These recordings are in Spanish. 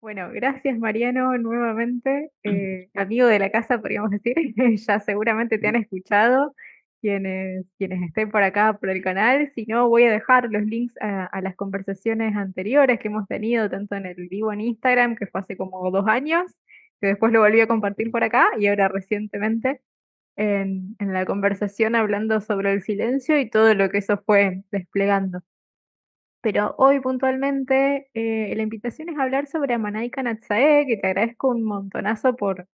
Bueno, gracias Mariano nuevamente, amigo de la casa, podríamos decir. Ya seguramente te han escuchado quienes estén por acá por el canal. Si no, voy a dejar los links a las conversaciones anteriores que hemos tenido, tanto en el vivo en Instagram, que fue hace como 2 años, que después lo volví a compartir por acá, y ahora recientemente en la conversación hablando sobre el silencio y todo lo que eso fue desplegando. Pero hoy puntualmente la invitación es hablar sobre Amanaica Natzae, que te agradezco un montonazo por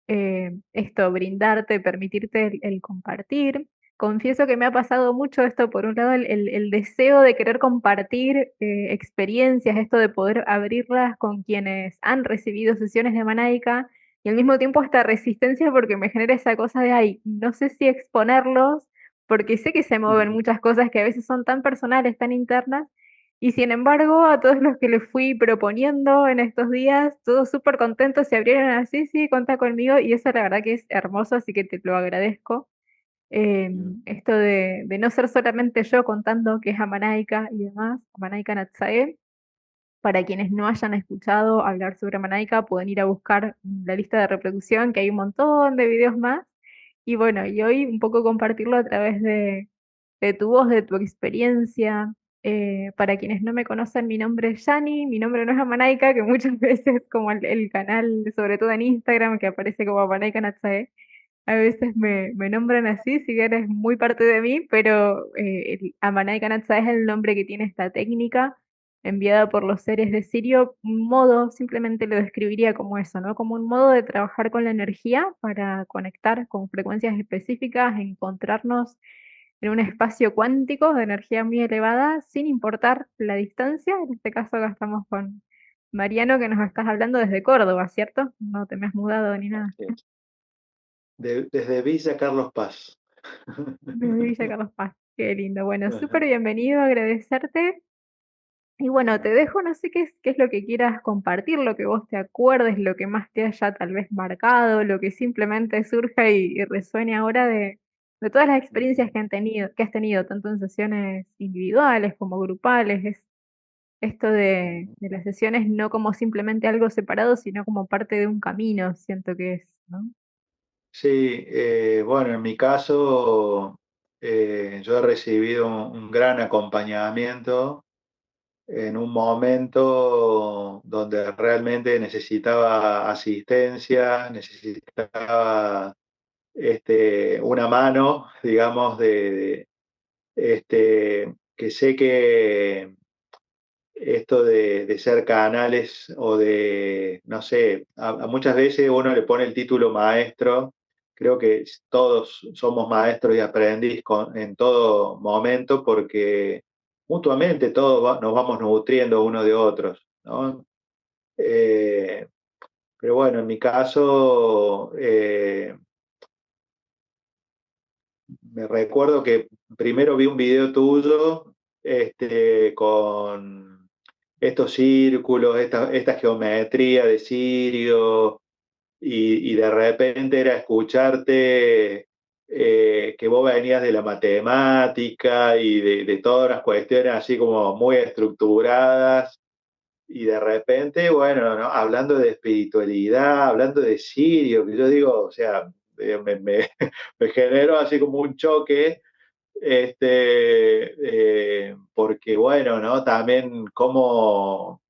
esto, brindarte, permitirte el compartir. Confieso que me ha pasado mucho esto, por un lado, el deseo de querer compartir experiencias, esto de poder abrirlas con quienes han recibido sesiones de Amanaica, y al mismo tiempo esta resistencia porque me genera esa cosa de, ay, no sé si exponerlos, porque sé que se mueven Ujú. muchas cosas que a veces son tan personales, tan internas, y sin embargo, a todos los que les fui proponiendo en estos días, todos súper contentos, se abrieron así, sí, contá conmigo, y eso la verdad que es hermoso, así que te lo agradezco. Esto de no ser solamente yo contando que es Amanaica y demás, Amanaica Natzae. Para quienes no hayan escuchado hablar sobre Amanaica, pueden ir a buscar la lista de reproducción, que hay un montón de videos más. Y bueno, y hoy un poco compartirlo a través de tu voz, de tu experiencia. Para quienes no me conocen, mi nombre es Yani, mi nombre no es Amanaica, que muchas veces, como el canal, sobre todo en Instagram, que aparece como Amanaica Natzae, a veces me nombran así, si bien es muy parte de mí, pero el Amanai Kanatsa es el nombre que tiene esta técnica enviada por los seres de Sirio. Un modo, simplemente lo describiría como eso, ¿no? Como un modo de trabajar con la energía para conectar con frecuencias específicas, encontrarnos en un espacio cuántico de energía muy elevada, sin importar la distancia. En este caso acá estamos con Mariano, que nos estás hablando desde Córdoba, ¿cierto? No te me has mudado ni nada. Así es. Desde Villa Carlos Paz. Desde Villa Carlos Paz. Qué lindo. Bueno, súper Ajá. bienvenido, agradecerte. Y bueno, te dejo, no sé qué es lo que quieras compartir, lo que vos te acuerdes, lo que más te haya tal vez marcado, lo que simplemente surja y resuene ahora de todas las experiencias que has tenido, tanto en sesiones individuales como grupales. Es esto de las sesiones no como simplemente algo separado, sino como parte de un camino, siento que es, ¿no? Sí, bueno, en mi caso, yo he recibido un gran acompañamiento en un momento donde realmente necesitaba asistencia, necesitaba una mano, digamos, que sé que esto de ser canales o de, no sé, a muchas veces uno le pone el título maestro. Creo que todos somos maestros y aprendiz en todo momento porque mutuamente todos nos vamos nutriendo uno de otros, ¿no? Eh, pero bueno, en mi caso, me recuerdo que primero vi un video tuyo con estos círculos, esta geometría de Sirio, y de repente era escucharte que vos venías de la matemática y de todas las cuestiones así como muy estructuradas, y de repente, bueno, ¿no? Hablando de espiritualidad, hablando de Sirio, que yo digo, o sea, me generó así como un choque, porque bueno, ¿no? También como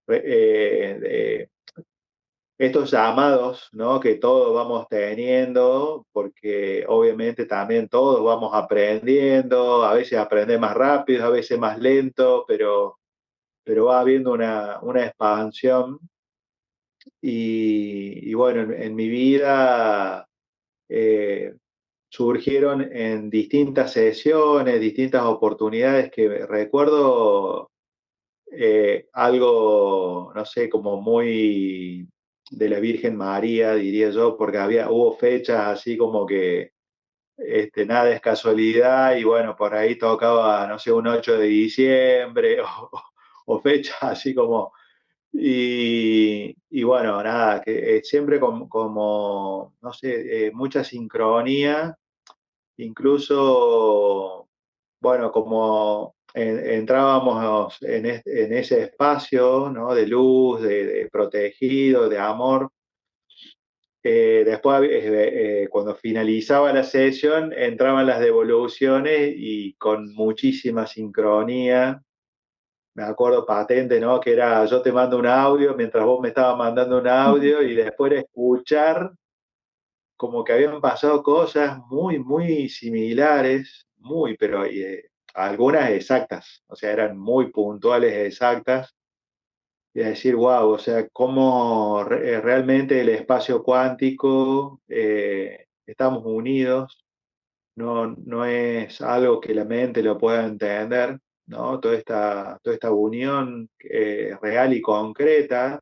eh, estos llamados, ¿no? Que todos vamos teniendo, porque obviamente también todos vamos aprendiendo, a veces aprende más rápido, a veces más lento, pero va habiendo una expansión y bueno, en mi vida eh, surgieron en distintas sesiones, distintas oportunidades que recuerdo algo, no sé, como muy de la Virgen María, diría yo, porque hubo fechas así como que nada es casualidad y bueno, por ahí tocaba, no sé, un 8 de diciembre o fechas así como y bueno, nada, que siempre como, no sé, mucha sincronía, incluso, bueno, como entrábamos en ese espacio, ¿no? De luz, de protegido, de amor. Después, cuando finalizaba la sesión, entraban las devoluciones y con muchísima sincronía. Me acuerdo patente, ¿no? Que era yo te mando un audio mientras vos me estabas mandando un audio y después de escuchar como que habían pasado cosas muy, muy similares, muy, pero algunas exactas, o sea, eran muy puntuales, exactas, y decir, wow, o sea, cómo realmente el espacio cuántico, estamos unidos, no es algo que la mente lo pueda entender, ¿no? Toda esta unión real y concreta,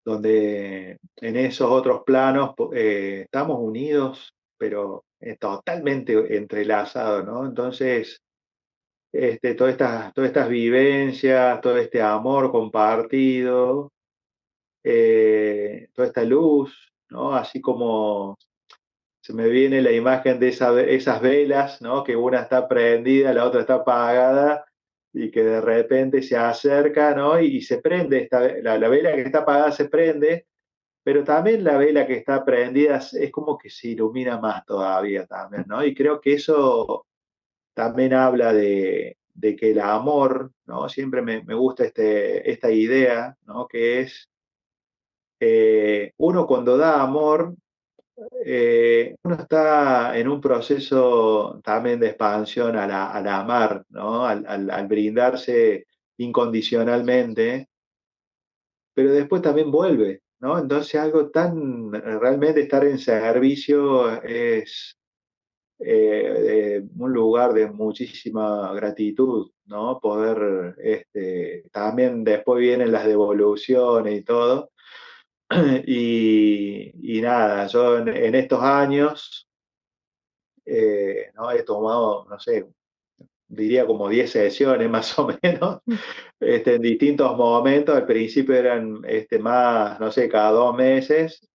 donde en esos otros planos estamos unidos, pero totalmente entrelazados, ¿no? Entonces, todas estas vivencias, todo este amor compartido, toda esta luz, ¿no? Así como se me viene la imagen de esas velas, ¿no? Que una está prendida, la otra está apagada, y que de repente se acerca, ¿no? Y se prende, la vela que está apagada se prende, pero también la vela que está prendida es como que se ilumina más todavía también, ¿no? Y creo que eso también habla de que el amor, ¿no? Siempre me gusta esta idea, ¿no? Que es, uno cuando da amor, uno está en un proceso también de expansión al amar, ¿no? Al brindarse incondicionalmente, pero después también vuelve, ¿no? Entonces algo tan, realmente estar en servicio es un lugar de muchísima gratitud, ¿no? Poder, también después vienen las devoluciones y todo. Y nada, yo en estos años, ¿no? He tomado, no sé, diría como 10 sesiones más o menos, en distintos momentos. Al principio eran más, no sé, cada 2 meses.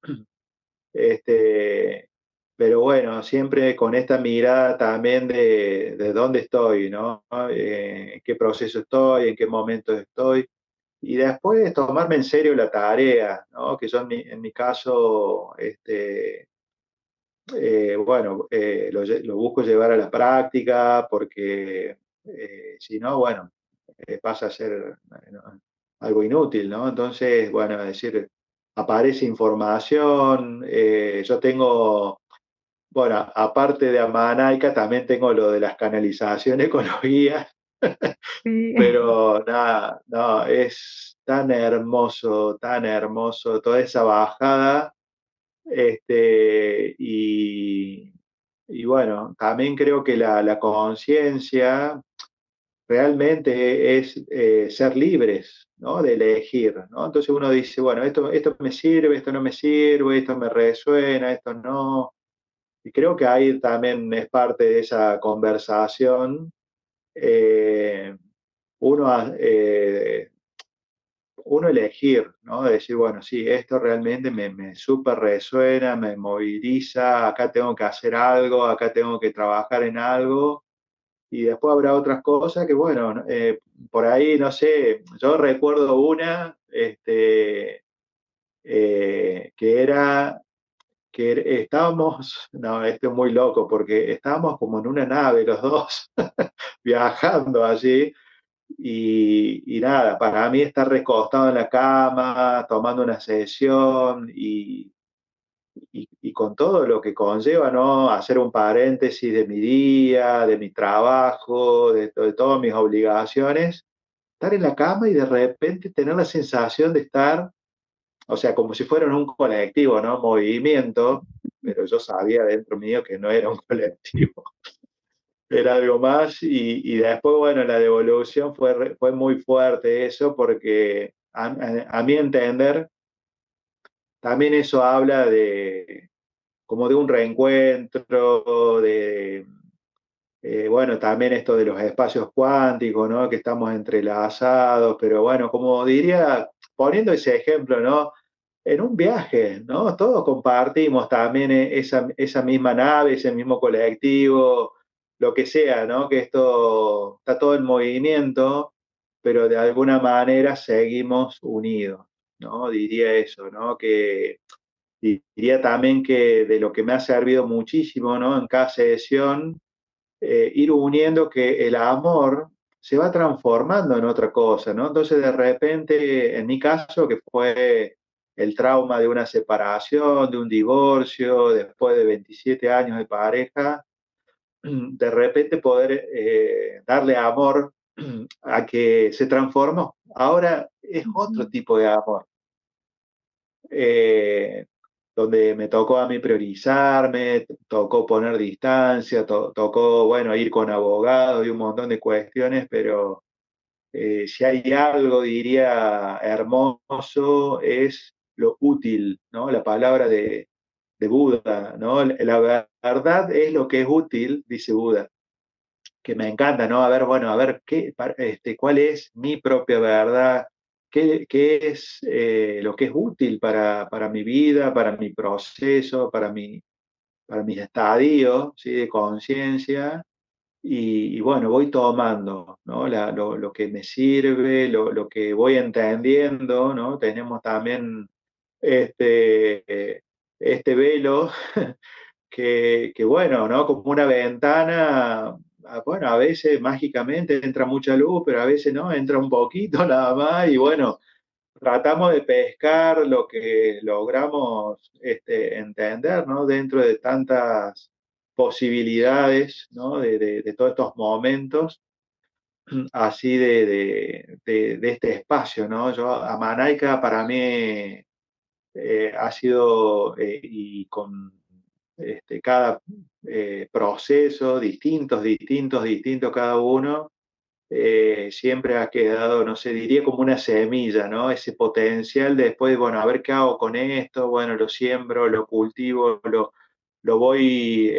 Este, pero bueno, siempre con esta mirada también de dónde estoy, ¿no? En qué proceso estoy, en qué momento estoy. Y después tomarme en serio la tarea, ¿no? Que yo en mi caso, bueno, lo busco llevar a la práctica porque, si no, bueno, pasa a ser, algo inútil, ¿no? Entonces, bueno, es decir, aparece información, yo tengo, bueno, aparte de Amanaica, también tengo lo de las canalizaciones con los guías, Sí. pero nada, no, es tan hermoso toda esa bajada, y bueno, también creo que la conciencia realmente es, ser libres, ¿no? De elegir, ¿no? Entonces uno dice, bueno, esto me sirve, esto no me sirve, esto me resuena, esto no. Y creo que ahí también es parte de esa conversación. eh, uno, uno elegir, ¿no? De decir, bueno, sí, esto realmente me súper resuena, me moviliza, acá tengo que hacer algo, acá tengo que trabajar en algo, y después habrá otras cosas que, bueno, ¿no? Por ahí, no sé, yo recuerdo una, que era que estábamos, no, esto es muy loco, porque estábamos como en una nave los dos, viajando allí, y nada, para mí estar recostado en la cama, tomando una sesión y con todo lo que conlleva, ¿no? Hacer un paréntesis de mi día, de mi trabajo, de todas mis obligaciones, estar en la cama y de repente tener la sensación de estar, o sea, como si fuera en un colectivo, ¿no? Movimiento, pero yo sabía dentro mío que no era un colectivo, era algo más. Y después, bueno, la devolución fue muy fuerte eso, porque a mi entender, también eso habla de como de un reencuentro, bueno, también esto de los espacios cuánticos, ¿no? Que estamos entrelazados, pero bueno, como diría, poniendo ese ejemplo, ¿no? En un viaje, ¿no? Todos compartimos también esa misma nave, ese mismo colectivo. lo que sea, ¿no? Que esto está todo en movimiento, pero de alguna manera seguimos unidos, ¿no? Diría eso, ¿no? Que diría también que de lo que me ha servido muchísimo, ¿no? En cada sesión, ir uniendo que el amor se va transformando en otra cosa, ¿no? Entonces, de repente, en mi caso, que fue el trauma de una separación, de un divorcio, después de 27 años de pareja, de repente poder darle amor a que se transformó. Ahora es otro Ujú, tipo de amor, eh, donde me tocó a mí priorizarme, tocó poner distancia, tocó, bueno, ir con abogados y un montón de cuestiones, pero si hay algo, diría, hermoso, es lo útil, ¿no? La palabra de Buda, ¿no? La verdad es lo que es útil, dice Buda, que me encanta, ¿no? A ver, bueno, a ver, ¿cuál es mi propia verdad? ¿Qué es lo que es útil para mi vida, para mi proceso, para mis estadios, ¿sí? De conciencia? Y bueno, voy tomando, ¿no? Lo que me sirve, lo que voy entendiendo, ¿no? Tenemos también este velo que bueno, ¿no? Como una ventana, bueno, a veces mágicamente entra mucha luz, pero a veces no, entra un poquito nada más y bueno, tratamos de pescar lo que logramos entender, ¿no? Dentro de tantas posibilidades, ¿no? De todos estos momentos, así de este espacio, ¿no? Yo, Amanaica para mí ha sido, y con cada proceso, distintos cada uno, siempre ha quedado, no sé, diría como una semilla, ¿no? Ese potencial de después, bueno, a ver qué hago con esto, bueno, lo siembro, lo cultivo, lo voy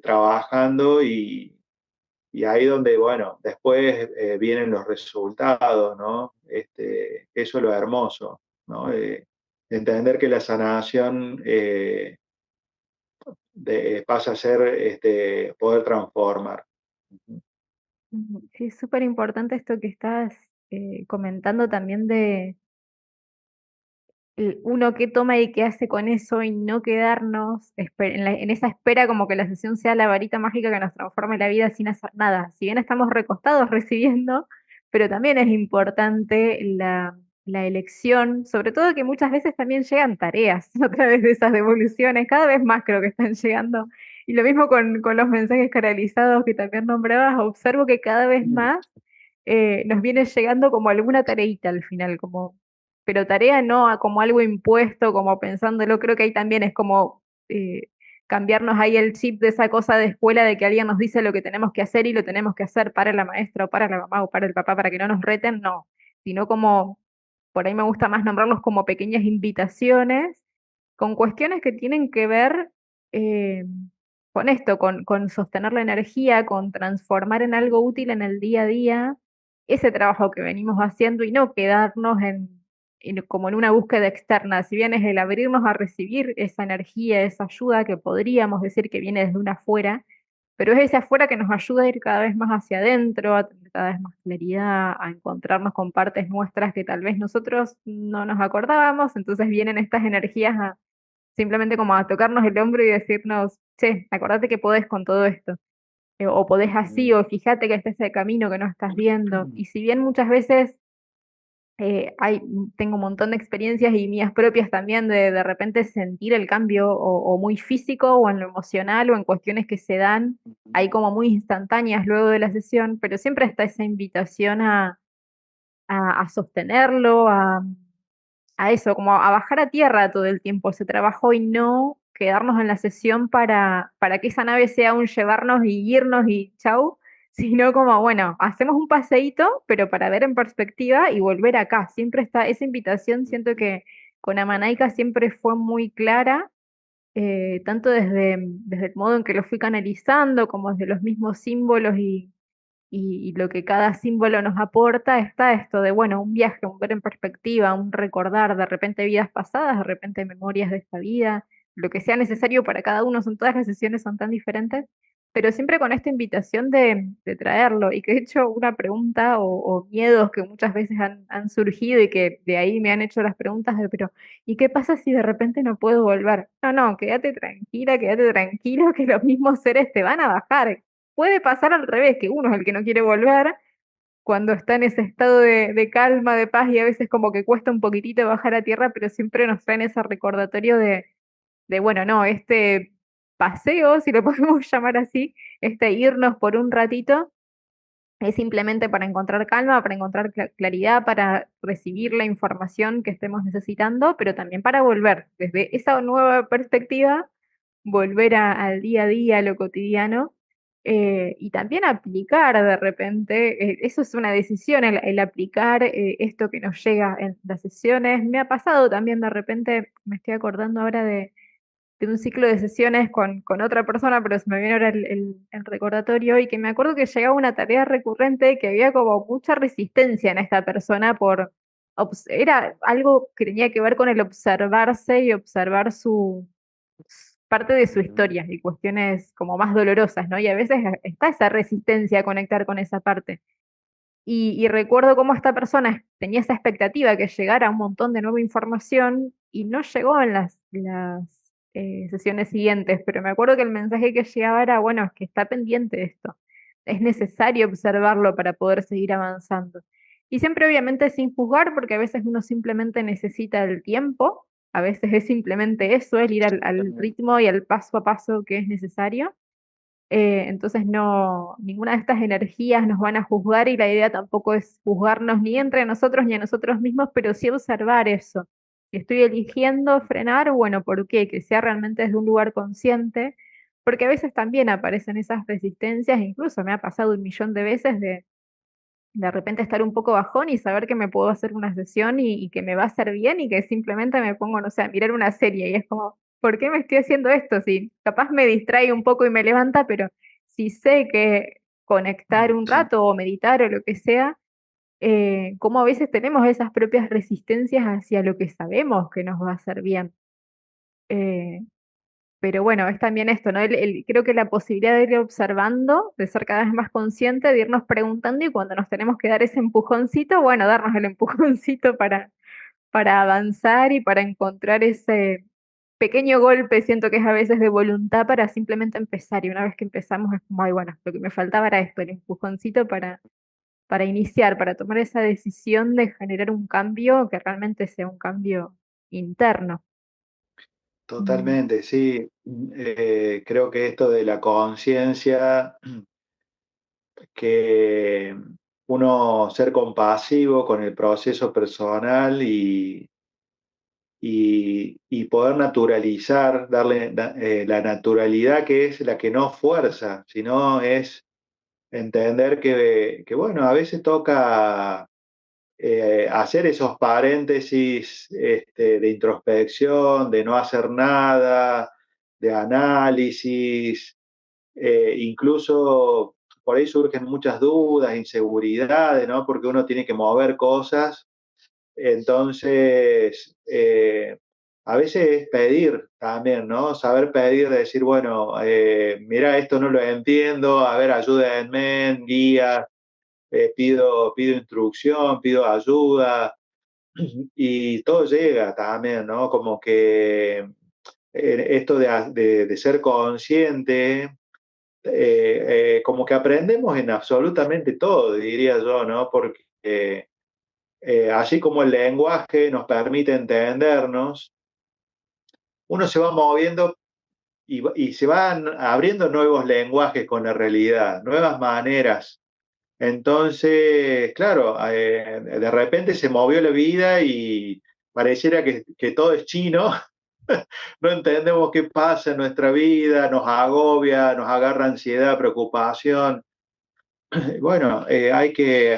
trabajando y ahí donde, bueno, después vienen los resultados, ¿no? Eso es lo hermoso, ¿no? Entender que la sanación pasa a ser poder transformar. ujú. Sí, es súper importante esto que estás comentando también de uno qué toma y qué hace con eso y no quedarnos en esa espera como que la sesión sea la varita mágica que nos transforme la vida sin hacer nada. Si bien estamos recostados recibiendo, pero también es importante la elección, sobre todo que muchas veces también llegan tareas a través de esas devoluciones, cada vez más creo que están llegando. Y lo mismo con los mensajes canalizados que también nombrabas, observo que cada vez Mm, más nos viene llegando como alguna tareita al final, como, pero tarea no como algo impuesto, como pensándolo, creo que ahí también es como cambiarnos ahí el chip de esa cosa de escuela de que alguien nos dice lo que tenemos que hacer y lo tenemos que hacer para la maestra o para la mamá o para el papá para que no nos reten, no, sino como, por ahí me gusta más nombrarlos como pequeñas invitaciones con cuestiones que tienen que ver eh, con esto, con sostener la energía, con transformar en algo útil en el día a día ese trabajo que venimos haciendo y no quedarnos como en una búsqueda externa, si bien es el abrirnos a recibir esa energía, esa ayuda que podríamos decir que viene desde una afuera, pero es ese afuera que nos ayuda a ir cada vez más hacia adentro, a tener cada vez más claridad, a encontrarnos con partes nuestras que tal vez nosotros no nos acordábamos, entonces vienen estas energías simplemente como a tocarnos el hombro y decirnos, che, acordate que podés con todo esto, o podés así, mm, o fíjate que este es el camino que no estás viendo. Y si bien muchas veces tengo un montón de experiencias y mías propias también de repente sentir el cambio o muy físico o en lo emocional o en cuestiones que se dan ahí como muy instantáneas luego de la sesión, pero siempre está esa invitación a sostenerlo, a eso, como a bajar a tierra todo el tiempo ese trabajo y no quedarnos en la sesión para que esa nave sea un llevarnos y irnos y chau, sino como, bueno, hacemos un paseíto, pero para ver en perspectiva y volver acá. Siempre está esa invitación, siento que con Amanaika siempre fue muy clara, tanto desde el modo en que lo fui canalizando, como desde los mismos símbolos y lo que cada símbolo nos aporta está esto de, bueno, un viaje, un ver en perspectiva, un recordar de repente vidas pasadas, de repente memorias de esta vida, lo que sea necesario para cada uno, son todas las sesiones son tan diferentes, pero siempre con esta invitación de traerlo. Y que de hecho una pregunta o miedos que muchas veces han surgido y que de ahí me han hecho las preguntas de, pero ¿y qué pasa si de repente no puedo volver? No, no, quédate tranquila, quédate tranquilo, que los mismos seres te van a bajar. Puede pasar al revés, que uno es el que no quiere volver cuando está en ese estado de calma, de paz, y a veces como que cuesta un poquitito bajar a tierra, pero siempre nos traen ese recordatorio de bueno, no, este paseo, si lo podemos llamar así, este irnos por un ratito, es simplemente para encontrar calma, para encontrar claridad, para recibir la información que estemos necesitando, pero también para volver desde esa nueva perspectiva, volver al día a día, a lo cotidiano, y también aplicar de repente, eso es una decisión, el aplicar esto que nos llega en las sesiones. Me ha pasado también de repente, me estoy acordando ahora de un ciclo de sesiones con otra persona, pero se me viene ahora el recordatorio y que me acuerdo que llegaba una tarea recurrente que había como mucha resistencia en esta persona era algo que tenía que ver con el observarse y observar su parte de su historia y cuestiones como más dolorosas, ¿no? Y a veces está esa resistencia a conectar con esa parte. Y recuerdo cómo esta persona tenía esa expectativa que llegara un montón de nueva información y no llegó en las sesiones siguientes, pero me acuerdo que el mensaje que llegaba era, bueno, es que está pendiente de esto, es necesario observarlo para poder seguir avanzando. Y siempre obviamente sin juzgar, porque a veces uno simplemente necesita el tiempo, a veces es simplemente eso, el ir al ritmo y al paso a paso que es necesario. Entonces no, ninguna de estas energías nos van a juzgar y la idea tampoco es juzgarnos ni entre nosotros ni a nosotros mismos, pero sí observar eso. Si estoy eligiendo frenar, bueno, ¿por qué? Que sea realmente desde un lugar consciente, porque a veces también aparecen esas resistencias, incluso me ha pasado un millón de veces de repente estar un poco bajón y saber que me puedo hacer una sesión y que me va a hacer bien y que simplemente me pongo, no sé, a mirar una serie y es como, ¿por qué me estoy haciendo esto? Si capaz me distrae un poco y me levanta, pero si sé que conectar un Sí, rato o meditar o lo que sea, como a veces tenemos esas propias resistencias hacia lo que sabemos que nos va a hacer bien. Eh, pero bueno, es también esto, ¿no? Creo que la posibilidad de ir observando, de ser cada vez más consciente, de irnos preguntando y cuando nos tenemos que dar ese empujoncito, bueno, darnos el empujoncito para avanzar y para encontrar ese pequeño golpe, siento que es a veces de voluntad para simplemente empezar. Y una vez que empezamos es como, ay, bueno, lo que me faltaba era esto, el empujoncito para iniciar, para tomar esa decisión de generar un cambio que realmente sea un cambio interno. Mm. totalmente, sí. Creo que esto de la conciencia, que uno ser compasivo con el proceso personal y poder naturalizar, darle la naturalidad que es la que no fuerza, sino es entender que, bueno, a veces toca hacer esos paréntesis de introspección, de no hacer nada, de análisis, incluso por ahí surgen muchas dudas, inseguridades, ¿no? Porque uno tiene que mover cosas. Entonces, a veces es pedir también, ¿no? Saber pedir, de decir, bueno, mira, esto no lo entiendo, a ver, ayúdenme, guía, pido instrucción, pido ayuda, y todo llega también, ¿no? Como que esto de ser consciente, como que aprendemos en absolutamente todo, diría yo, ¿no? Porque así como el lenguaje nos permite entendernos, uno se va moviendo y se van abriendo nuevos lenguajes con la realidad, nuevas maneras. Entonces, claro, de repente se movió la vida y pareciera que todo es chino. No entendemos qué pasa en nuestra vida, nos agobia, nos agarra ansiedad, preocupación. Bueno, hay que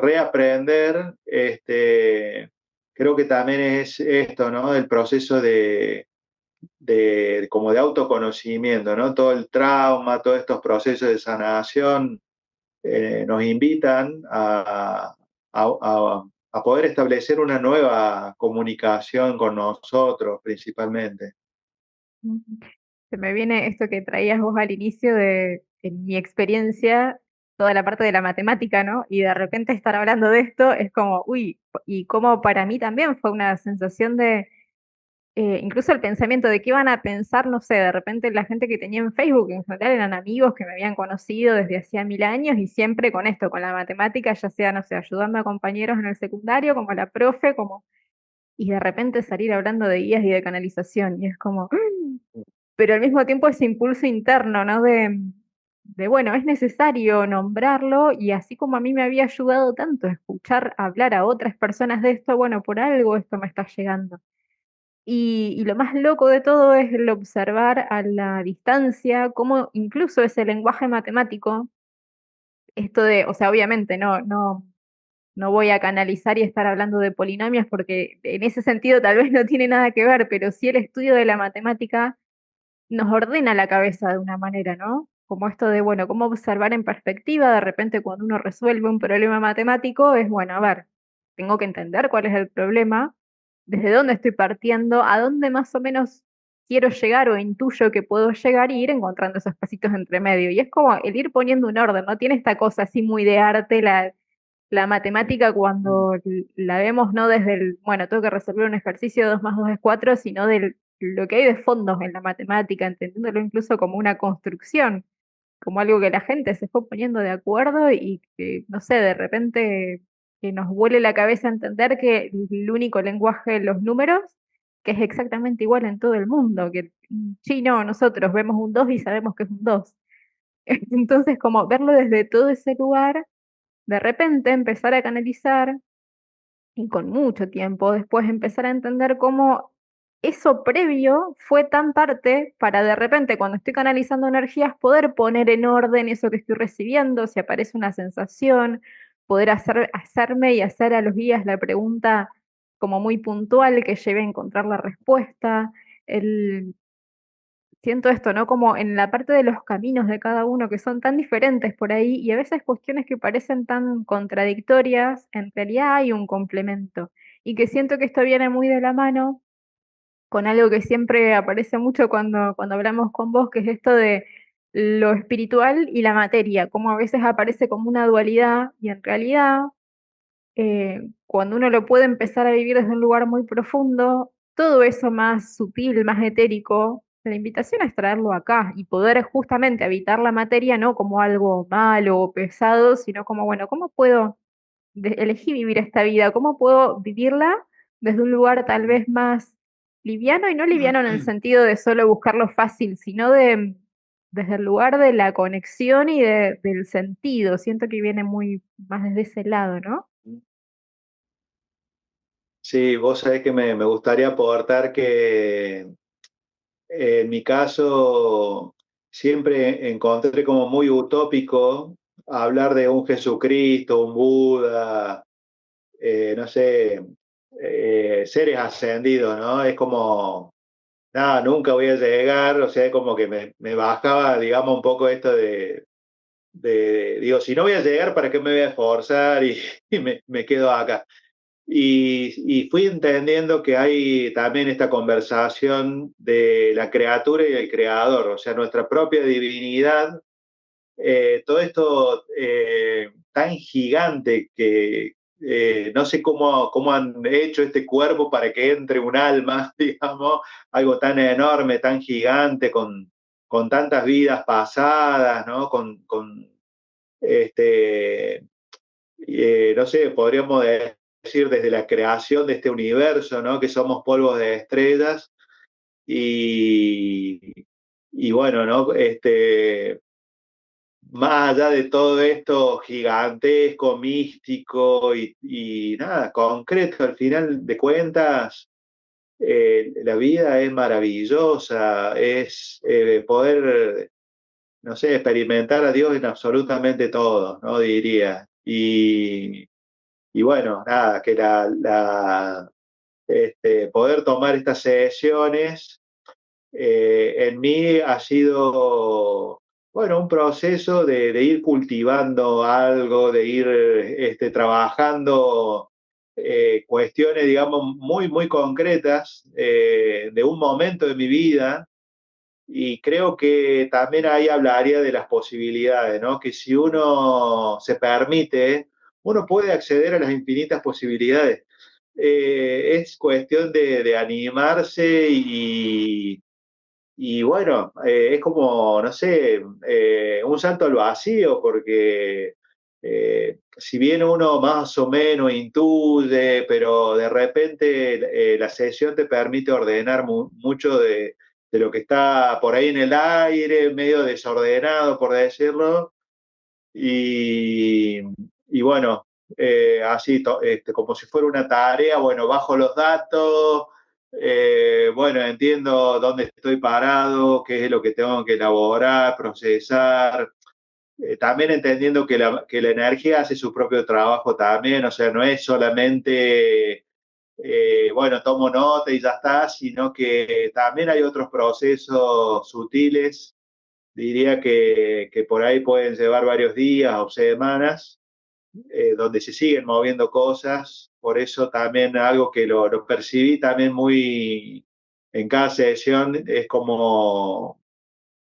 reaprender. Creo que también es esto, ¿no? El proceso como de autoconocimiento, ¿no? Todo el trauma, todos estos procesos de sanación nos invitan a poder establecer una nueva comunicación con nosotros, principalmente. Se me viene esto que traías vos al inicio de, en mi experiencia, toda la parte de la matemática, ¿no? Y de repente estar hablando de esto es como, uy, y como para mí también fue una sensación de, incluso el pensamiento de qué iban a pensar, no sé, de repente la gente que tenía en Facebook, en general eran amigos que me habían conocido desde hacía 1000 años y siempre con esto, con la matemática, ya sea, no sé, ayudando a compañeros en el secundario, como la profe, como, y de repente salir hablando de guías y de canalización, y es como, pero al mismo tiempo ese impulso interno, ¿no? De, bueno, es necesario nombrarlo y así como a mí me había ayudado tanto escuchar hablar a otras personas de esto, bueno, por algo esto me está llegando. Y lo más loco de todo es el observar a la distancia cómo incluso ese lenguaje matemático, esto de, o sea, obviamente no voy a canalizar y estar hablando de polinomios porque en ese sentido tal vez no tiene nada que ver, pero sí el estudio de la matemática nos ordena la cabeza de una manera, ¿no? Como esto de, bueno, cómo observar en perspectiva, de repente cuando uno resuelve un problema matemático, es, bueno, a ver, tengo que entender cuál es el problema, desde dónde estoy partiendo, a dónde más o menos quiero llegar o intuyo que puedo llegar y ir encontrando esos pasitos entre medio. Y es como el ir poniendo un orden, ¿no? Tiene esta cosa así muy de arte, la matemática cuando la vemos no desde el, bueno, tengo que resolver un ejercicio, 2 más 2 es 4, sino de lo que hay de fondos en la matemática, entendiéndolo incluso como una construcción, como algo que la gente se fue poniendo de acuerdo y que, no sé, de repente que nos vuele la cabeza entender que el único lenguaje de los números, que es exactamente igual en todo el mundo, que sí, no, nosotros vemos un 2 y sabemos que es un 2. Entonces, como verlo desde todo ese lugar, de repente empezar a canalizar y con mucho tiempo después empezar a entender cómo eso previo fue tan parte para de repente cuando estoy canalizando energías poder poner en orden eso que estoy recibiendo, si aparece una sensación, poder hacerme y hacer a los guías la pregunta como muy puntual que lleve a encontrar la respuesta, el, siento esto, ¿no? Como en la parte de los caminos de cada uno que son tan diferentes por ahí y a veces cuestiones que parecen tan contradictorias, en realidad hay un complemento. Y que siento que esto viene muy de la mano con algo que siempre aparece mucho cuando hablamos con vos, que es esto de lo espiritual y la materia, como a veces aparece como una dualidad y en realidad cuando uno lo puede empezar a vivir desde un lugar muy profundo, todo eso más sutil, más etérico, la invitación es traerlo acá y poder justamente habitar la materia no como algo malo o pesado, sino como, bueno, ¿cómo puedo elegir vivir esta vida? ¿Cómo puedo vivirla desde un lugar tal vez más liviano y no liviano en el sentido de solo buscar lo fácil, sino de desde el lugar de la conexión y del sentido? Siento que viene muy más desde ese lado, ¿no? Sí, vos sabés que me gustaría aportar que en mi caso siempre encontré como muy utópico hablar de un Jesucristo, un Buda, no sé, seres ascendidos, ¿no? Es como, nada, nunca voy a llegar, o sea, como que me bajaba, digamos, un poco esto digo, si no voy a llegar, ¿para qué me voy a esforzar? Y me quedo acá. Y fui entendiendo que hay también esta conversación de la criatura y el creador, o sea, nuestra propia divinidad, todo esto tan gigante que no sé cómo han hecho este cuerpo para que entre un alma, digamos, algo tan enorme, tan gigante, con tantas vidas pasadas, ¿no? Este, no sé, podríamos decir desde la creación de este universo, ¿no? Que somos polvos de estrellas y, y bueno, ¿no? Más allá de todo esto gigantesco, místico y nada, concreto, al final de cuentas, la vida es maravillosa, es poder, no sé, experimentar a Dios en absolutamente todo, ¿no? Diría. Y bueno, nada, que poder tomar estas sesiones en mí ha sido, bueno, un proceso de ir cultivando algo, de ir trabajando cuestiones, digamos, muy concretas de un momento de mi vida y creo que también ahí hablaría de las posibilidades, ¿no? Que si uno se permite, uno puede acceder a las infinitas posibilidades. Es cuestión de animarse y bueno, es como, no sé, un salto al vacío, porque si bien uno más o menos intuye, pero de repente la sesión te permite ordenar mucho de lo que está por ahí en el aire, medio desordenado, por decirlo, y, y bueno, así como si fuera una tarea, bueno, bajo los datos, bueno, entiendo dónde estoy parado, qué es lo que tengo que elaborar, procesar, también entendiendo que la energía hace su propio trabajo también, o sea, no es solamente, bueno, tomo nota y ya está, sino que también hay otros procesos sutiles, diría que por ahí pueden llevar varios días o semanas, donde se siguen moviendo cosas, por eso también algo que lo percibí también muy en cada sesión, es como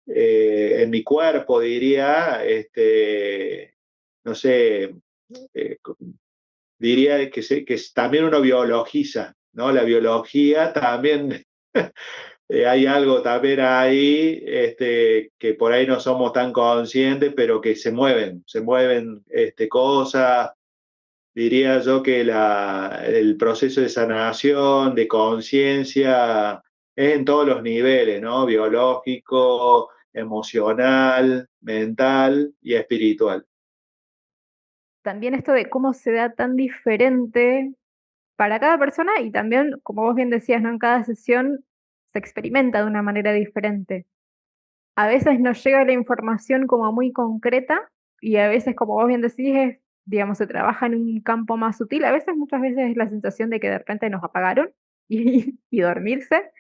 en mi cuerpo, diría, no sé, eh, diría que también uno biologiza, ¿no? La biología también hay algo también ahí, que por ahí no somos tan conscientes, pero que se mueven cosas. Diría yo que el proceso de sanación, de conciencia, es en todos los niveles, ¿no? Biológico, emocional, mental y espiritual. También esto de cómo se da tan diferente para cada persona y también, como vos bien decías, ¿no? En cada sesión se experimenta de una manera diferente. A veces nos llega la información como muy concreta y a veces, como vos bien decís, digamos, se trabaja en un campo más sutil. A veces, muchas veces es la sensación de que de repente nos apagaron y dormirse,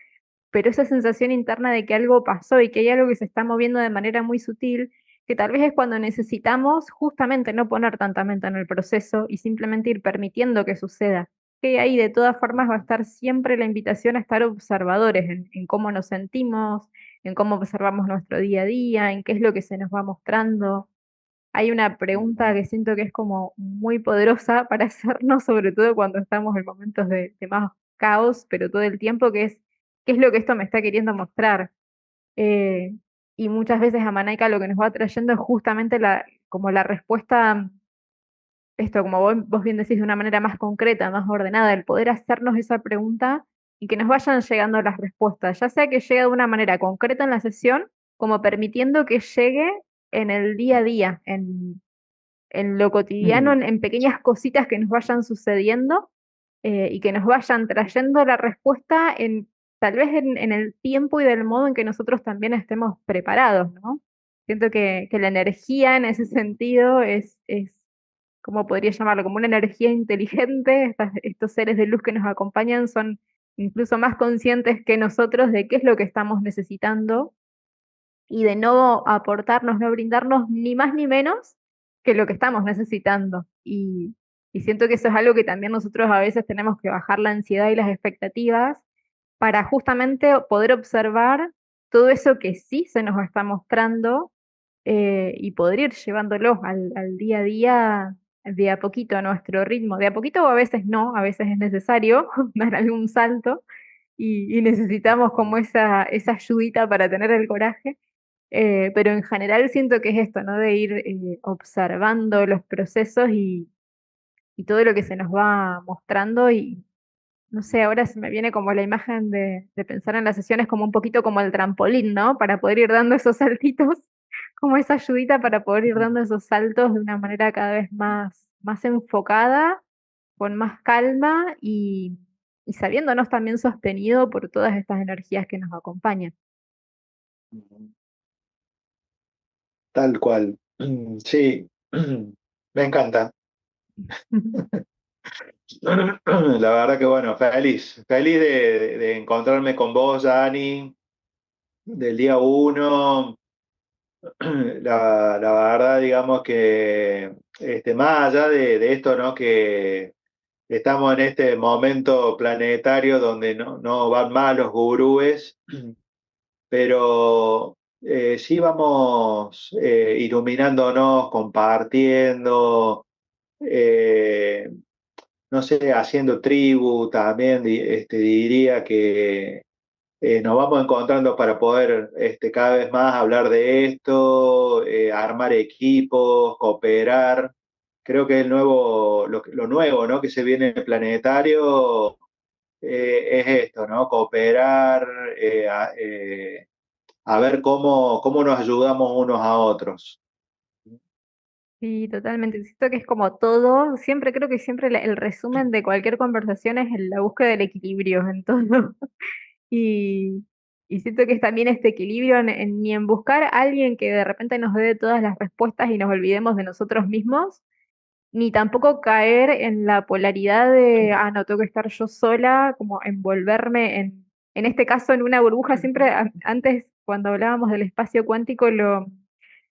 pero esa sensación interna de que algo pasó y que hay algo que se está moviendo de manera muy sutil, que tal vez es cuando necesitamos justamente no poner tanta mente en el proceso y simplemente ir permitiendo que suceda. Que ahí de todas formas va a estar siempre la invitación a estar observadores en cómo nos sentimos, en cómo observamos nuestro día a día, en qué es lo que se nos va mostrando. Hay una pregunta que siento que es como muy poderosa para hacernos, sobre todo cuando estamos en momentos de más caos, pero todo el tiempo, que es, ¿qué es lo que esto me está queriendo mostrar? Eh, y muchas veces a Manaika lo que nos va trayendo es justamente como la respuesta, esto como vos bien decís, de una manera más concreta, más ordenada, el poder hacernos esa pregunta y que nos vayan llegando las respuestas, ya sea que llegue de una manera concreta en la sesión, como permitiendo que llegue en el día a día, en lo cotidiano, Mm. en pequeñas cositas que nos vayan sucediendo y que nos vayan trayendo la respuesta tal vez en el tiempo y del modo en que nosotros también estemos preparados, ¿no? Siento que la energía en ese sentido ¿cómo podría llamarlo? Como una energía inteligente. Estos seres de luz que nos acompañan son incluso más conscientes que nosotros de qué es lo que estamos necesitando y de no aportarnos, no brindarnos ni más ni menos que lo que estamos necesitando. Y siento que eso es algo que también nosotros a veces tenemos que bajar la ansiedad y las expectativas para justamente poder observar todo eso que sí se nos está mostrando y poder ir llevándolo al día a día de a poquito a nuestro ritmo. De a poquito o a veces no, a veces es necesario dar algún salto y necesitamos como esa ayudita para tener el coraje, pero en general siento que es esto, ¿no? De ir observando los procesos y todo lo que se nos va mostrando y no sé, ahora se me viene como la imagen de pensar en las sesiones como un poquito como el trampolín, ¿no? Para poder ir dando esos saltitos, como esa ayudita para poder ir dando esos saltos de una manera cada vez más enfocada, con más calma y sabiéndonos también sostenido por todas estas energías que nos acompañan. Tal cual. Sí, me encanta. La verdad que bueno, feliz de encontrarme con vos, Dani, del día uno. La verdad, digamos que más allá de esto, ¿no? Que estamos en este momento planetario donde no van más los gurúes, pero sí vamos iluminándonos, compartiendo, eh, no sé, haciendo tribu también, diría que nos vamos encontrando para poder cada vez más hablar de esto, armar equipos, cooperar. Creo que lo nuevo, ¿no? Que se viene en el planetario es esto, ¿no? Cooperar, a ver cómo nos ayudamos unos a otros. Sí, totalmente. Siento que es como todo, siempre creo que siempre el resumen de cualquier conversación es la búsqueda del equilibrio en todo. Y, y siento que es también este equilibrio ni en buscar a alguien que de repente nos dé todas las respuestas y nos olvidemos de nosotros mismos, ni tampoco caer en la polaridad de, ah, no, tengo que estar yo sola, como envolverme en este caso en una burbuja. Siempre antes, cuando hablábamos del espacio cuántico,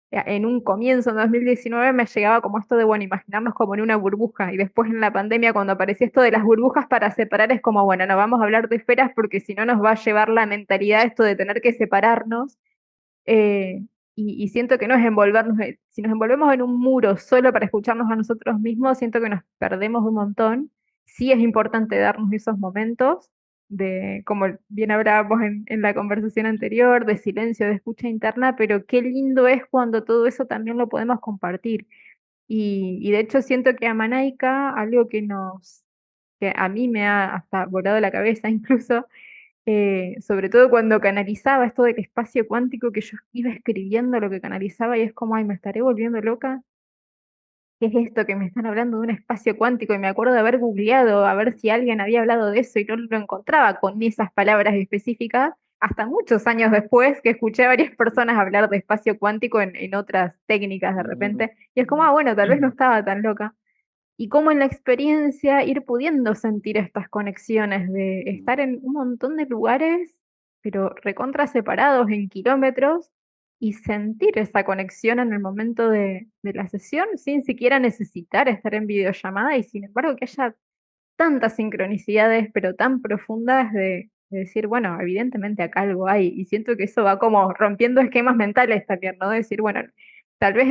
en un comienzo, en 2019, me llegaba como esto de, bueno, imaginarnos como en una burbuja. Y después en la pandemia, cuando apareció esto de las burbujas para separar, es como, bueno, no vamos a hablar de esferas porque si no nos va a llevar la mentalidad esto de tener que separarnos. eh, y siento que no es envolvernos, si nos envolvemos en un muro solo para escucharnos a nosotros mismos, siento que nos perdemos un montón. Sí es importante darnos esos momentos de, como bien hablábamos en la conversación anterior, de silencio, de escucha interna, pero qué lindo es cuando todo eso también lo podemos compartir. Y de hecho siento que a Manaika, algo que a mí me ha hasta volado la cabeza incluso, sobre todo cuando canalizaba esto del espacio cuántico, que yo iba escribiendo lo que canalizaba y es como, ay, me estaré volviendo loca. ¿Qué es esto que me están hablando de un espacio cuántico? Y me acuerdo de haber googleado a ver si alguien había hablado de eso y no lo encontraba con esas palabras específicas, hasta muchos años después que escuché a varias personas hablar de espacio cuántico en otras técnicas de repente. Y es como, ah, bueno, tal vez no estaba tan loca. Y cómo en la experiencia ir pudiendo sentir estas conexiones de estar en un montón de lugares, pero recontra separados en kilómetros, y sentir esa conexión en el momento de la sesión sin siquiera necesitar estar en videollamada y sin embargo que haya tantas sincronicidades, pero tan profundas de decir, bueno, evidentemente acá algo hay, y siento que eso va como rompiendo esquemas mentales también, ¿no? De decir, bueno, tal vez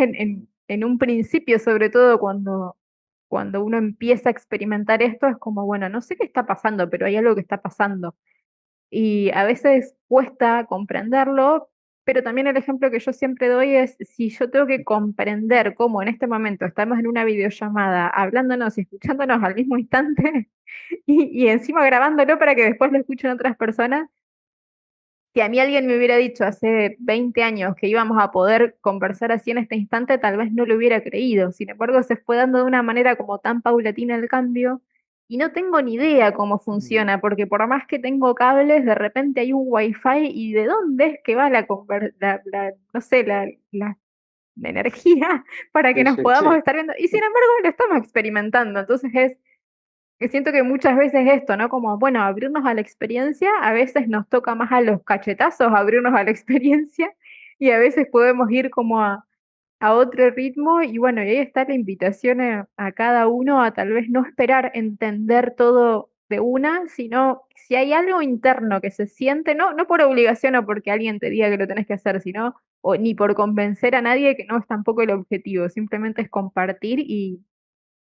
en un principio, sobre todo cuando uno empieza a experimentar esto, es como, bueno, no sé qué está pasando, pero hay algo que está pasando. Y a veces cuesta comprenderlo, pero también el ejemplo que yo siempre doy es, si yo tengo que comprender cómo en este momento estamos en una videollamada, hablándonos y escuchándonos al mismo instante, y encima grabándolo para que después lo escuchen otras personas, si a mí alguien me hubiera dicho hace 20 años que íbamos a poder conversar así en este instante, tal vez no lo hubiera creído. Sin embargo, se fue dando de una manera como tan paulatina el cambio y no tengo ni idea cómo funciona, porque por más que tengo cables, de repente hay un wifi y de dónde es que va no sé, la energía para que Sí, nos sí, podamos sí. estar viendo. Y sin embargo, lo estamos experimentando. Entonces es que siento que muchas veces esto, ¿no? Como, bueno, abrirnos a la experiencia, a veces nos toca más a los cachetazos abrirnos a la experiencia y a veces podemos ir como a otro ritmo y bueno, y ahí está la invitación a cada uno a tal vez no esperar entender todo de una, sino si hay algo interno que se siente, no por obligación o porque alguien te diga que lo tenés que hacer, sino, o ni por convencer a nadie, que no es tampoco el objetivo, simplemente es compartir y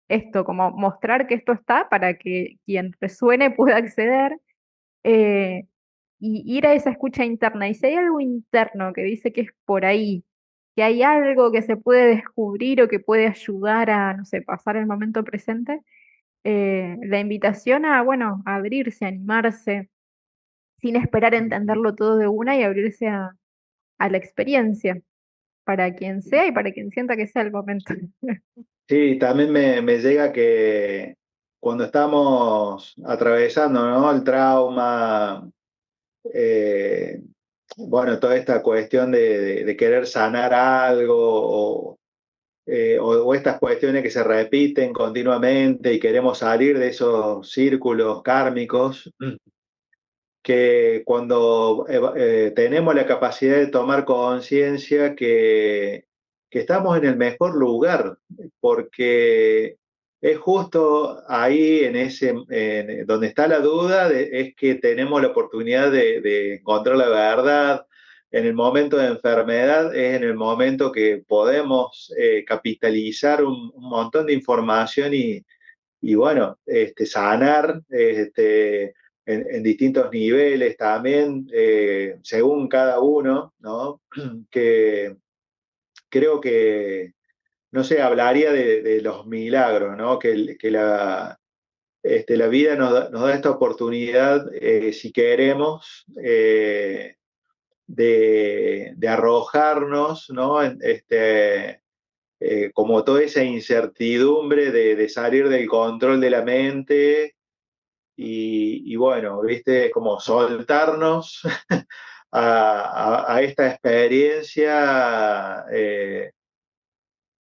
esto, como mostrar que esto está para que quien resuene pueda acceder, eh, y ir a esa escucha interna. Y si hay algo interno que dice que es por ahí, que hay algo que se puede descubrir o que puede ayudar a, no sé, pasar el momento presente, la invitación a, bueno, a abrirse, a animarse, sin esperar entenderlo todo de una y abrirse a la experiencia, para quien sea y para quien sienta que sea el momento. Sí, también me llega que cuando estamos atravesando, ¿no? El trauma, eh, bueno, toda esta cuestión de querer sanar algo o estas cuestiones que se repiten continuamente y queremos salir de esos círculos kármicos, que cuando tenemos la capacidad de tomar conciencia que estamos en el mejor lugar, porque es justo ahí donde está la duda, es que tenemos la oportunidad de encontrar la verdad, en el momento de enfermedad es en el momento que podemos capitalizar un montón de información y bueno, sanar en distintos niveles también, según cada uno, ¿no? Que creo que, no sé, hablaría de los milagros, ¿no? La vida nos da esta oportunidad, si queremos, de arrojarnos, ¿no? Como toda esa incertidumbre de salir del control de la mente y bueno, viste, como soltarnos a esta experiencia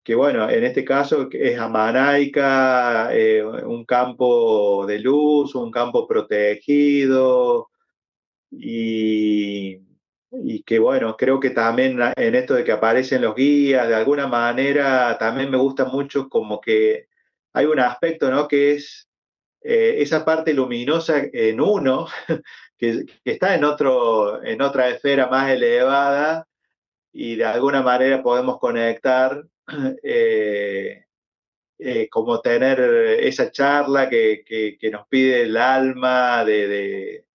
que bueno, en este caso es amanaica, un campo de luz, un campo protegido, y, y que bueno, creo que también en esto de que aparecen los guías, de alguna manera también me gusta mucho como que hay un aspecto, ¿no? Que es esa parte luminosa en uno, que está en otra esfera más elevada y de alguna manera podemos conectar, eh, como tener esa charla que nos pide el alma de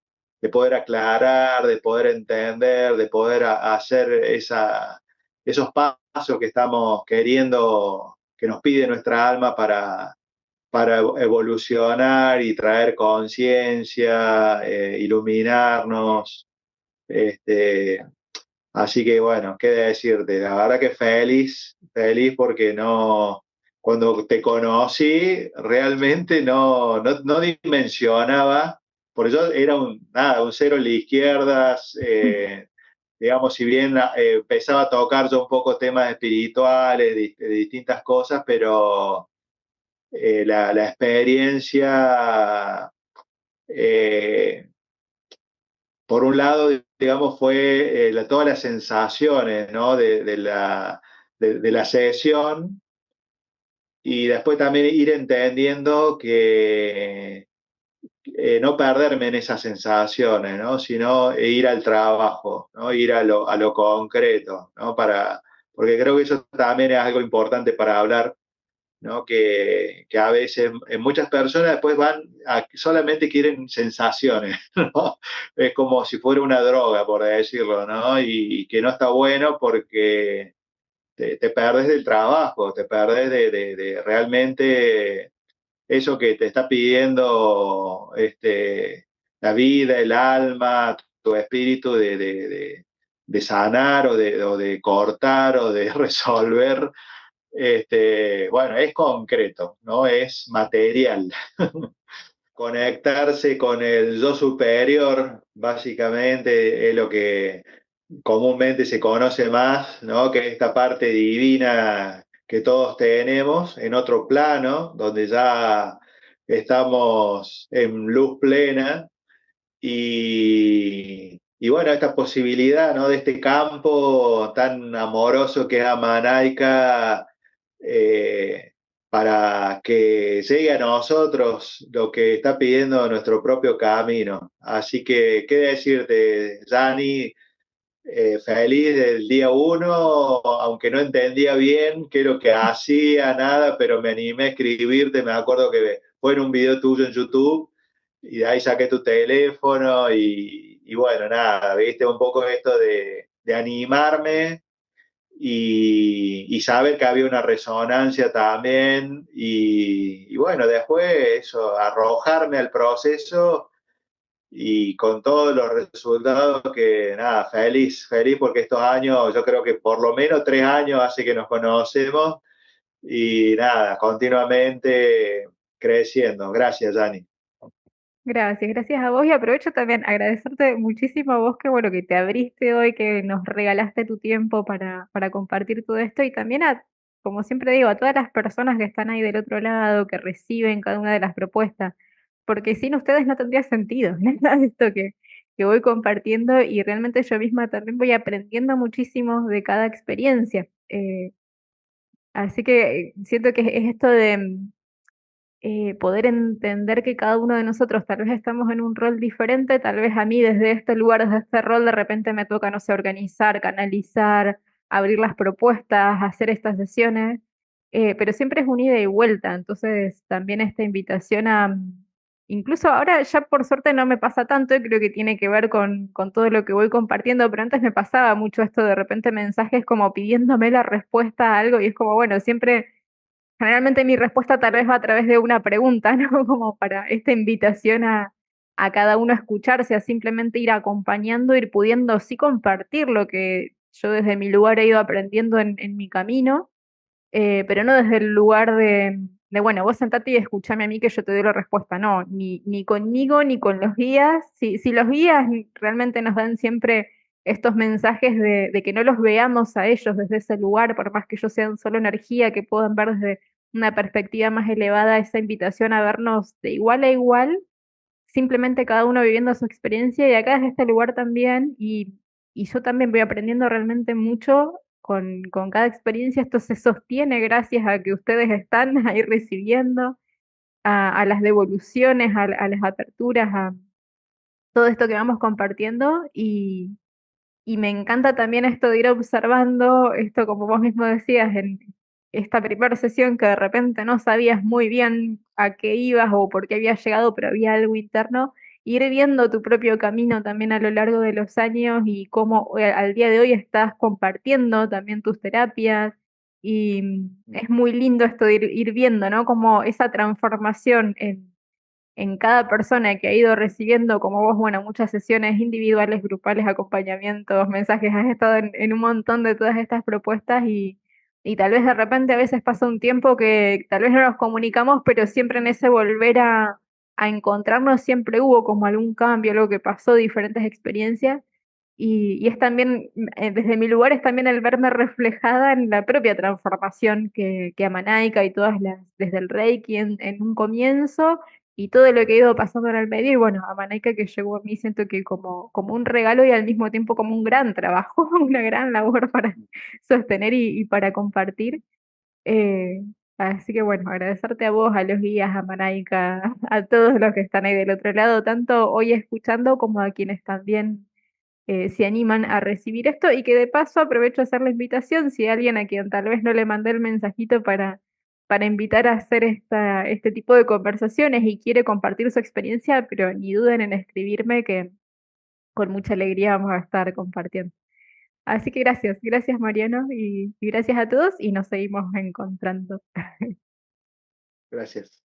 poder aclarar, de poder entender, de poder hacer esos pasos que estamos queriendo, que nos pide nuestra alma para evolucionar y traer conciencia, iluminarnos. Este, Así que bueno, qué decirte, la verdad que feliz, feliz porque no, cuando te conocí realmente no dimensionaba, porque yo era nada, un cero en la izquierda, digamos, si bien empezaba a tocar yo un poco temas espirituales, de distintas cosas, pero la experiencia, eh, por un lado, digamos, fue todas las sensaciones, ¿no? De la sesión y después también ir entendiendo que no perderme en esas sensaciones, ¿no? Sino ir al trabajo, ¿no? Ir a lo concreto, ¿no? Porque creo que eso también es algo importante para hablar, ¿no? Que a veces muchas personas después solamente quieren sensaciones, ¿no? Es como si fuera una droga, por decirlo, ¿no? Y que no está bueno porque te perdes del trabajo, te perdes de realmente eso que te está pidiendo la vida, el alma, tu espíritu de sanar o de cortar o de resolver. Bueno, es concreto, no es material. Conectarse con el yo superior, básicamente, es lo que comúnmente se conoce más, ¿no? Que es esta parte divina que todos tenemos en otro plano, donde ya estamos en luz plena y bueno, esta posibilidad, ¿no? De este campo tan amoroso que es Amanaica, eh, para que llegue a nosotros lo que está pidiendo nuestro propio camino. Así que, ¿qué decirte, Dani? Feliz del día uno, aunque no entendía bien qué es lo que hacía, nada, pero me animé a escribirte, me acuerdo que fue en un video tuyo en YouTube y de ahí saqué tu teléfono y bueno, nada, viste un poco esto de animarme y saber que había una resonancia también y bueno, después eso, arrojarme al proceso y con todos los resultados que nada, feliz, feliz porque estos años, yo creo que por lo menos 3 años hace que nos conocemos y nada, continuamente creciendo. Gracias, Dani. Gracias, gracias a vos y aprovecho también agradecerte muchísimo a vos que bueno que te abriste hoy, que nos regalaste tu tiempo para compartir todo esto y también a, como siempre digo, a todas las personas que están ahí del otro lado, que reciben cada una de las propuestas, porque sin ustedes no tendría sentido nada de esto que voy compartiendo y realmente yo misma también voy aprendiendo muchísimo de cada experiencia. Así que siento que es esto poder entender que cada uno de nosotros tal vez estamos en un rol diferente, tal vez a mí desde este lugar, desde este rol, de repente me toca, no sé, organizar, canalizar, abrir las propuestas, hacer estas sesiones, pero siempre es un ida y vuelta, entonces también esta invitación a, incluso ahora ya por suerte no me pasa tanto, y creo que tiene que ver con todo lo que voy compartiendo, pero antes me pasaba mucho esto de repente mensajes como pidiéndome la respuesta a algo y es como, bueno, siempre. Generalmente mi respuesta tal vez va a través de una pregunta, ¿no? Como para esta invitación a cada uno a escucharse, a simplemente ir acompañando, ir pudiendo sí compartir lo que yo desde mi lugar he ido aprendiendo en mi camino, pero no desde el lugar bueno, vos sentate y escuchame a mí que yo te doy la respuesta, no, ni conmigo ni con los guías. Si los guías realmente nos dan siempre estos mensajes de que no los veamos a ellos desde ese lugar, por más que ellos sean solo energía, que puedan ver desde una perspectiva más elevada esa invitación a vernos de igual a igual, simplemente cada uno viviendo su experiencia y acá desde este lugar también, y yo también voy aprendiendo realmente mucho con cada experiencia. Esto se sostiene gracias a que ustedes están ahí recibiendo, a las devoluciones, a las aperturas, a todo esto que vamos compartiendo y me encanta también esto de ir observando, esto como vos mismo decías, en esta primera sesión que de repente no sabías muy bien a qué ibas o por qué habías llegado, pero había algo interno, ir viendo tu propio camino también a lo largo de los años y cómo al día de hoy estás compartiendo también tus terapias. Y es muy lindo esto de ir viendo, ¿no? Como esa transformación en cada persona que ha ido recibiendo, como vos, bueno, muchas sesiones individuales, grupales, acompañamientos, mensajes, has estado en un montón de todas estas propuestas y tal vez de repente a veces pasa un tiempo que tal vez no nos comunicamos, pero siempre en ese volver a encontrarnos siempre hubo como algún cambio, algo que pasó, diferentes experiencias. Y es también, desde mi lugar, es también el verme reflejada en la propia transformación que Amanaika y todas desde el Reiki en un comienzo y todo lo que ha ido pasando en el medio, y bueno, Amanaika que llegó a mí, siento que como un regalo y al mismo tiempo como un gran trabajo, una gran labor para sostener y para compartir. Eh, Así que bueno, agradecerte a vos, a los guías, a Manaika, a todos los que están ahí del otro lado, tanto hoy escuchando como a quienes también se animan a recibir esto y que de paso aprovecho a hacer la invitación, si hay alguien a quien tal vez no le mandé el mensajito para invitar a hacer este tipo de conversaciones y quiere compartir su experiencia, pero ni duden en escribirme que con mucha alegría vamos a estar compartiendo. Así que gracias, gracias Mariano y gracias a todos y nos seguimos encontrando. Gracias.